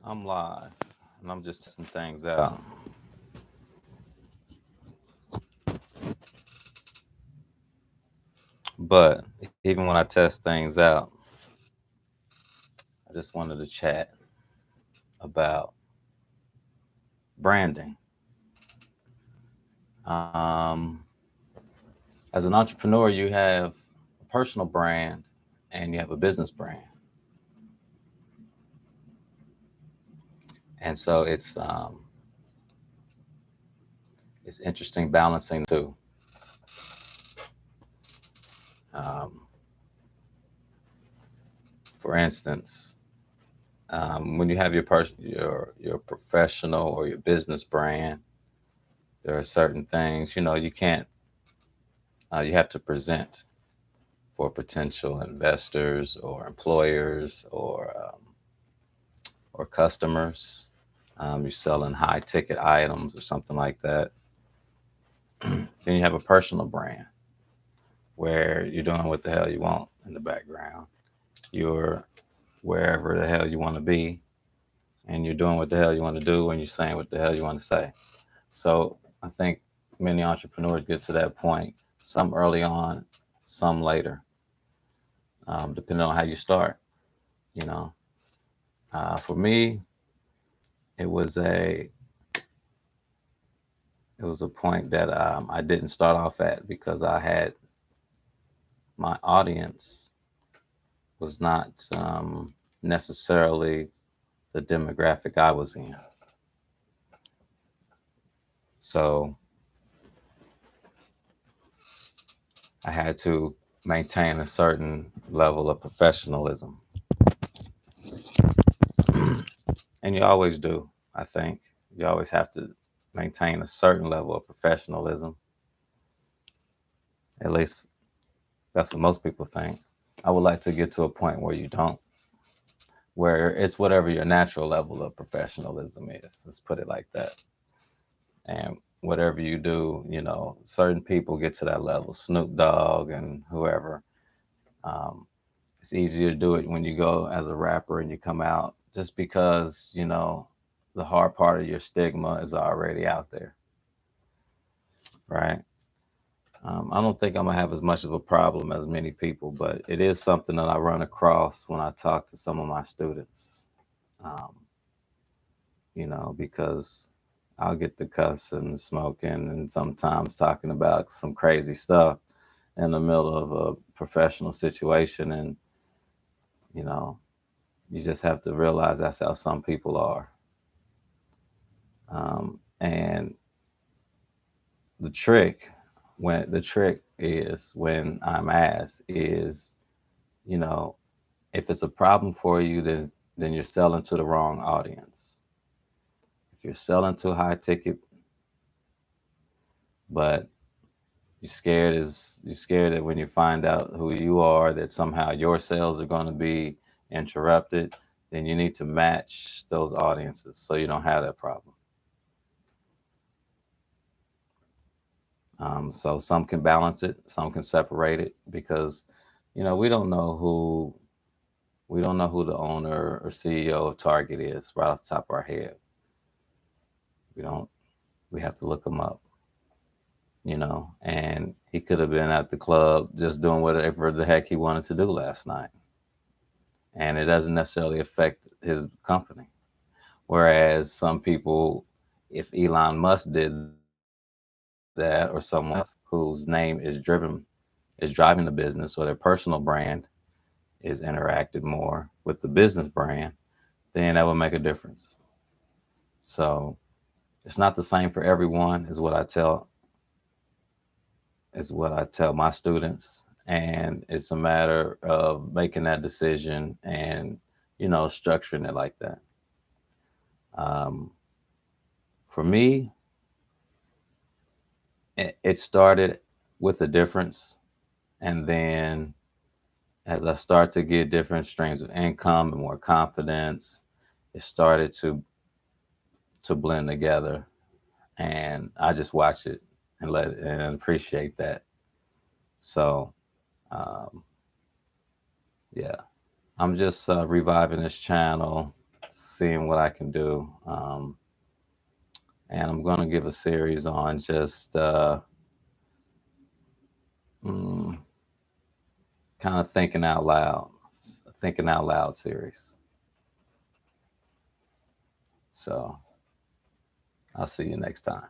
I'm live and I'm just testing things out. But even when I test things out, I just wanted to chat about branding. Um, as an entrepreneur, you have a personal brand and you have a business brand. And so it's interesting balancing the two. Um, for instance, when you have your professional or your business brand, there are certain things you can't you have to present for potential investors or employers or customers. You're selling high ticket items or something like that. Then you have a personal brand where you're doing what the hell you want in the background. You're wherever the hell you want to be, and you're doing what the hell you want to do, and you're saying what the hell you want to say. So I think many entrepreneurs get to that point, some early on, some later, depending on how you start. You know, for me, it was a it was a point that I didn't start off at because I had my audience was not necessarily the demographic I was in. So I had to maintain a certain level of professionalism. And you always do, I think. You always have to maintain a certain level of professionalism. At least that's what most people think. I would like to get to a point where you don't, where it's whatever your natural level of professionalism is. Let's put it like that. And whatever you do, certain people get to that level. Snoop Dogg and whoever. Um, it's easier to do it when you go as a rapper and you come out, just because the hard part of your stigma is already out there, right? I don't think I'm gonna have as much of a problem as many people, but it is something that I run across when I talk to some of my students. Um, because I'll get the cussing, smoking, and sometimes talking about some crazy stuff in the middle of a professional situation, and you know, you just have to realize that's how some people are. And the trick, when I'm asked is, you know, if it's a problem for you, then you're selling to the wrong audience. If you're selling to high ticket, but you're scared that when you find out who you are, that somehow your sales are going to be interrupted, then you need to match those audiences so you don't have that problem. So some can balance it, some can separate it, because we don't know who the owner or CEO of Target is right off the top of our head. We don't. We have to look him up. And he could have been at the club just doing whatever the heck he wanted to do last night, and it doesn't necessarily affect his company. Whereas some people, if Elon Musk did that, or someone else whose name is driving the business, or their personal brand is interacted more with the business brand, then that would make a difference. So it's not the same for everyone, is what I tell my students, and it's a matter of making that decision and structuring it like that. Um, for me, it started with a difference, and then as I start to get different streams of income and more confidence, it started to blend together, and I just watch it and let it, and appreciate that. So, um, yeah, I'm just reviving this channel, seeing what I can do. And I'm going to give a series on just mm, kind of thinking out loud series. So I'll see you next time.